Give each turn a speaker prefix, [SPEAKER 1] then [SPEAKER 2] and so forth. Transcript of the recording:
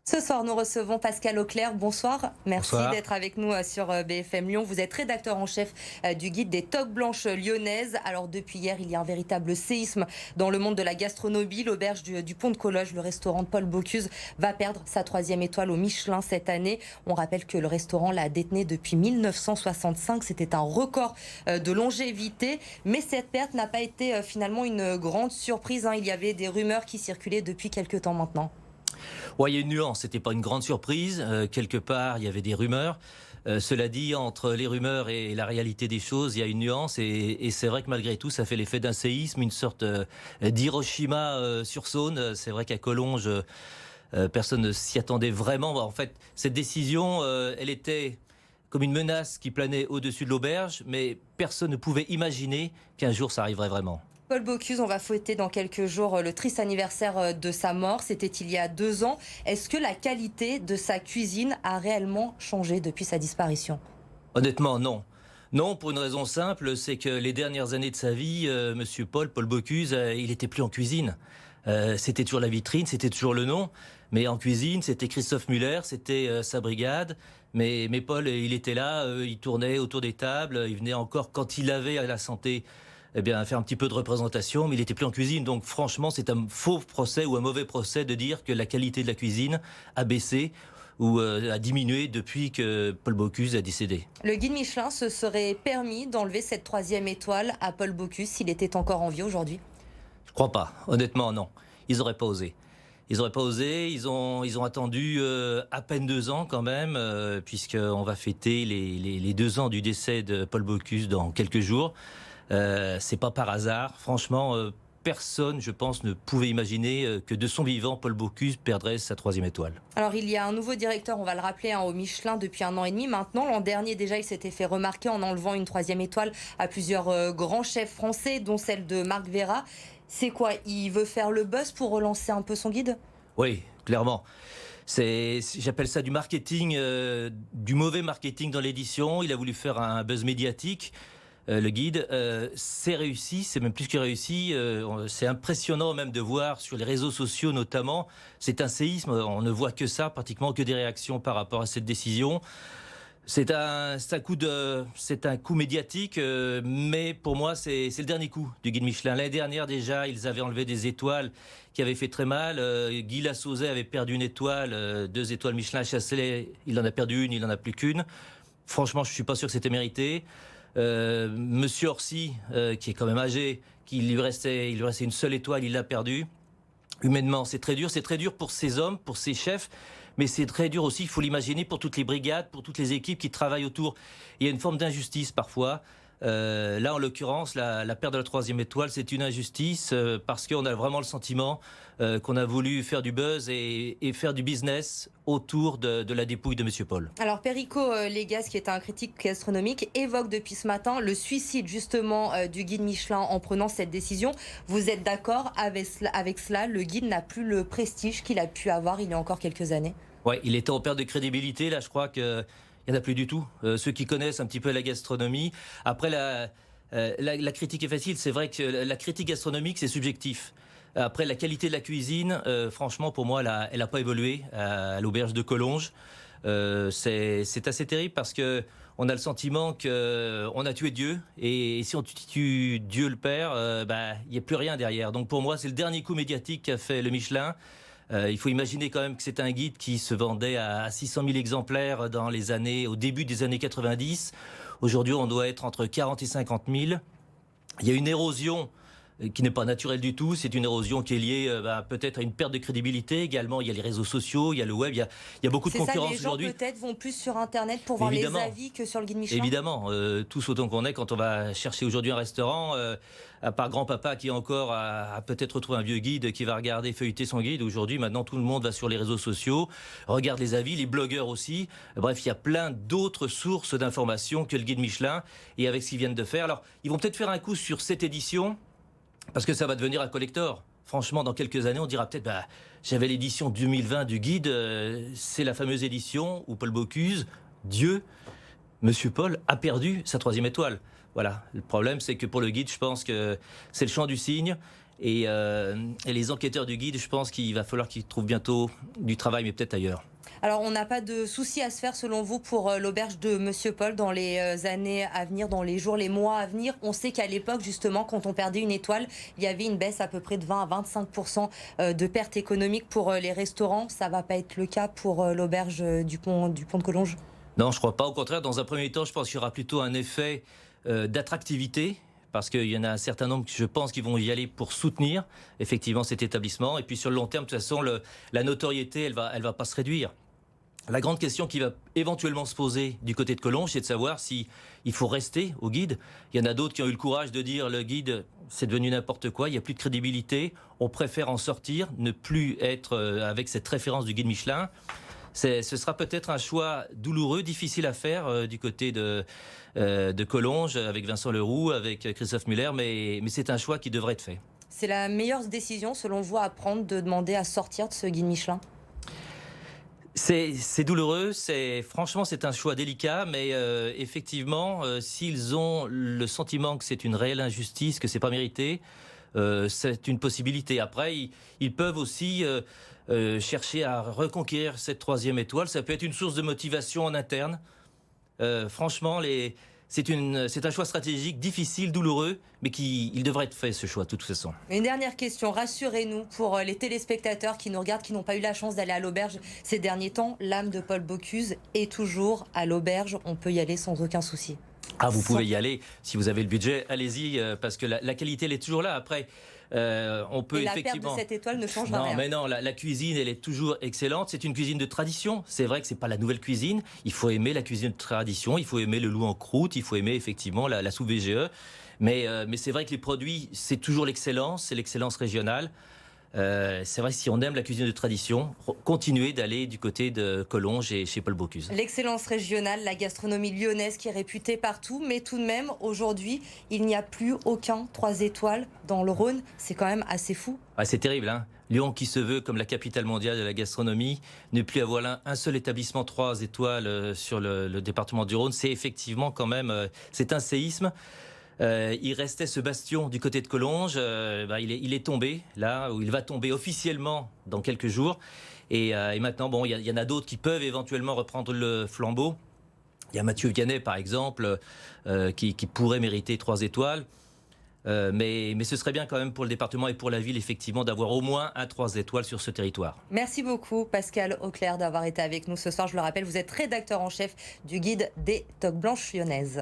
[SPEAKER 1] Ce soir, nous recevons Pascal Auclair. Bonsoir. Merci
[SPEAKER 2] Bonsoir.
[SPEAKER 1] d'être avec nous sur BFM Lyon. Vous êtes rédacteur en chef du guide des toques blanches lyonnaises. Alors, depuis hier, il y a un véritable séisme dans le monde de la gastronomie. L'auberge du Pont de Cologe, le restaurant de Paul Bocuse, va perdre sa 3e étoile au Michelin cette année. On rappelle que le restaurant la détenait depuis 1965. C'était un record de longévité. Mais cette perte n'a pas été finalement une grande surprise. Il y avait des rumeurs qui circulaient depuis quelques temps maintenant.
[SPEAKER 2] Ouais, il y a une nuance, c'était pas une grande surprise. Quelque part, il y avait des rumeurs. Cela dit, entre les rumeurs et la réalité des choses, il y a une nuance. Et c'est vrai que malgré tout, ça fait l'effet d'un séisme, une sorte d'Hiroshima sur Saône. C'est vrai qu'à Collonges, personne ne s'y attendait vraiment. En fait, cette décision, elle était comme une menace qui planait au-dessus de l'auberge, mais personne ne pouvait imaginer qu'un jour ça arriverait vraiment.
[SPEAKER 1] Paul Bocuse, on va fêter dans quelques jours le triste anniversaire de sa mort. C'était il y a 2 ans. Est-ce que la qualité de sa cuisine a réellement changé depuis sa disparition?
[SPEAKER 2] Honnêtement, non. Non, pour une raison simple, c'est que les dernières années de sa vie, Monsieur Paul Bocuse, il était plus en cuisine. C'était toujours la vitrine, c'était toujours le nom, mais en cuisine, c'était Christophe Muller, c'était sa brigade. Mais Paul, il était là, il tournait autour des tables, il venait encore quand il avait à la santé, eh bien, faire un petit peu de représentation, mais il était plus en cuisine. Donc franchement, c'est un faux procès ou un mauvais procès de dire que la qualité de la cuisine a baissé ou a diminué depuis que Paul Bocuse a décédé.
[SPEAKER 1] Le guide Michelin se serait permis d'enlever cette 3e étoile à Paul Bocuse s'il était encore en vie aujourd'hui?
[SPEAKER 2] Je crois pas. Honnêtement, non. Ils n'auraient pas osé. Ils n'auraient pas osé. Ils ont attendu à peine 2 ans quand même, puisqu'on va fêter les 2 ans du décès de Paul Bocuse dans quelques jours. C'est pas par hasard. Franchement, personne, je pense, ne pouvait imaginer que de son vivant, Paul Bocuse perdrait sa 3e étoile.
[SPEAKER 1] Alors, il y a un nouveau directeur, on va le rappeler, au Michelin depuis 1 an et demi maintenant. L'an dernier, déjà, il s'était fait remarquer en enlevant une 3e étoile à plusieurs grands chefs français, dont celle de Marc Vera. C'est quoi? Il veut faire le buzz pour relancer un peu son guide?
[SPEAKER 2] Oui, clairement. J'appelle ça du marketing, du mauvais marketing dans l'édition. Il a voulu faire un buzz médiatique. Le guide, c'est réussi, c'est même plus que réussi. C'est impressionnant même de voir sur les réseaux sociaux notamment. C'est un séisme, on ne voit que ça, pratiquement que des réactions par rapport à cette décision. C'est un coup médiatique, mais pour moi, c'est le dernier coup du guide Michelin. L'année dernière, déjà, ils avaient enlevé des étoiles qui avaient fait très mal. Guy Lassauzet avait perdu une étoile, 2 étoiles Michelin. Chasselet, il en a perdu une, il en a plus qu'une. Franchement, je suis pas sûr que c'était mérité. Monsieur Orsi, qui est quand même âgé, il lui restait une seule étoile, il l'a perdue. Humainement, c'est très dur pour ces hommes, pour ces chefs, mais c'est très dur aussi, il faut l'imaginer, pour toutes les brigades, pour toutes les équipes qui travaillent autour. Il y a une forme d'injustice parfois. Là, en l'occurrence, la perte de la 3e étoile, c'est une injustice parce qu'on a vraiment le sentiment qu'on a voulu faire du buzz et faire du business autour de la dépouille de Monsieur Paul.
[SPEAKER 1] Alors, Perico Légas, qui est un critique gastronomique, évoque depuis ce matin le suicide justement du guide Michelin en prenant cette décision. Vous êtes d'accord avec cela? Le guide n'a plus le prestige qu'il a pu avoir il y a encore quelques années.
[SPEAKER 2] Ouais, il était en perte de crédibilité. Là, je crois que il n'y en a plus du tout. Ceux qui connaissent un petit peu la gastronomie. Après, la critique est facile. C'est vrai que la critique gastronomique, c'est subjectif. Après, la qualité de la cuisine, franchement, pour moi, elle a pas évolué à l'auberge de Collonges. C'est assez terrible parce que on a le sentiment que on a tué Dieu. Et si on tue Dieu le Père, il n'y a plus rien derrière. Donc pour moi, c'est le dernier coup médiatique qu'a fait le Michelin. Il faut imaginer quand même que c'est un guide qui se vendait à 600 000 exemplaires au début des années 90. Aujourd'hui, on doit être entre 40 et 50 000. Il y a une érosion qui n'est pas naturelle du tout. C'est une érosion qui est liée peut-être à une perte de crédibilité. Également, il y a les réseaux sociaux, il y a le web, il y a beaucoup de concurrence aujourd'hui.
[SPEAKER 1] Les gens peut-être vont plus sur Internet pour voir les avis que sur le guide Michelin.
[SPEAKER 2] Évidemment, tous autant qu'on est, quand on va chercher aujourd'hui un restaurant, à part grand-papa qui encore a peut-être retrouvé un vieux guide qui va regarder, feuilleter son guide. Aujourd'hui, maintenant, tout le monde va sur les réseaux sociaux, regarde les avis, les blogueurs aussi. Bref, il y a plein d'autres sources d'informations que le guide Michelin. Et avec ce qu'ils viennent de faire, alors, ils vont peut-être faire un coup sur cette édition, parce que ça va devenir un collector. Franchement, dans quelques années, on dira peut-être, j'avais l'édition 2020 du guide, c'est la fameuse édition où Paul Bocuse, Dieu, Monsieur Paul, a perdu sa 3e étoile. Voilà. Le problème, c'est que pour le guide, je pense que c'est le chant du cygne. Et les enquêteurs du guide, je pense qu'il va falloir qu'ils trouvent bientôt du travail, mais peut-être ailleurs.
[SPEAKER 1] Alors, on n'a pas de souci à se faire, selon vous, pour l'auberge de Monsieur Paul dans les années à venir, dans les jours, les mois à venir. On sait qu'à l'époque, justement, quand on perdait une étoile, il y avait une baisse à peu près de 20 à 25% de pertes économiques pour les restaurants. Ça va pas être le cas pour l'auberge du pont de Collonges?
[SPEAKER 2] Non, je crois pas. Au contraire, dans un premier temps, je pense qu'il y aura plutôt un effet d'attractivité. Parce qu'il y en a un certain nombre, je pense, qui vont y aller pour soutenir effectivement cet établissement. Et puis sur le long terme, de toute façon, la notoriété, elle va pas se réduire. La grande question qui va éventuellement se poser du côté de Collonges, c'est de savoir si il faut rester au guide. Il y en a d'autres qui ont eu le courage de dire le guide, c'est devenu n'importe quoi, il n'y a plus de crédibilité, on préfère en sortir, ne plus être avec cette référence du guide Michelin. Ce sera peut-être un choix douloureux, difficile à faire du côté de Collonges, avec Vincent Leroux, avec Christophe Muller, mais c'est un choix qui devrait être fait.
[SPEAKER 1] C'est la meilleure décision, selon vous, à prendre, de demander à sortir de ce guide Michelin?
[SPEAKER 2] C'est douloureux, franchement c'est un choix délicat, mais effectivement, s'ils ont le sentiment que c'est une réelle injustice, que c'est pas mérité, c'est une possibilité. Après, ils peuvent aussi chercher à reconquérir cette 3e étoile. Ça peut être une source de motivation en interne. Franchement, c'est un choix stratégique difficile, douloureux, mais il devrait être fait, ce choix, de toute façon.
[SPEAKER 1] Une dernière question, rassurez-nous, pour les téléspectateurs qui nous regardent, qui n'ont pas eu la chance d'aller à l'auberge ces derniers temps, l'âme de Paul Bocuse est toujours à l'auberge. On peut y aller sans aucun souci.
[SPEAKER 2] Ah, vous pouvez y aller. Si vous avez le budget, allez-y, parce que la qualité, elle est toujours là. Après, on peut effectivement...
[SPEAKER 1] La perte de cette étoile ne change rien.
[SPEAKER 2] Non, mais non, la cuisine, elle est toujours excellente. C'est une cuisine de tradition. C'est vrai que c'est pas la nouvelle cuisine. Il faut aimer la cuisine de tradition. Il faut aimer le loup en croûte. Il faut aimer effectivement la soupe VGE. Mais c'est vrai que les produits, c'est toujours l'excellence. C'est l'excellence régionale. C'est vrai que si on aime la cuisine de tradition, continuez d'aller du côté de Collonges et chez Paul Bocuse.
[SPEAKER 1] L'excellence régionale, la gastronomie lyonnaise qui est réputée partout, mais tout de même, aujourd'hui, il n'y a plus aucun 3 étoiles dans le Rhône. C'est quand même assez fou.
[SPEAKER 2] Ah, c'est terrible, hein. Lyon, qui se veut comme la capitale mondiale de la gastronomie, ne plus avoir un seul établissement 3 étoiles sur le département du Rhône, c'est effectivement quand même, c'est un séisme. Il restait ce bastion du côté de Collonges, il est tombé là, où il va tomber officiellement dans quelques jours. Et maintenant, bon, il y en a d'autres qui peuvent éventuellement reprendre le flambeau. Il y a Mathieu Vianney, par exemple, qui pourrait mériter 3 étoiles. Mais ce serait bien quand même pour le département et pour la ville, effectivement, d'avoir au moins un 3 étoiles sur ce territoire.
[SPEAKER 1] Merci beaucoup, Pascal Auclair, d'avoir été avec nous ce soir. Je le rappelle, vous êtes rédacteur en chef du guide des Toques Blanches lyonnaises.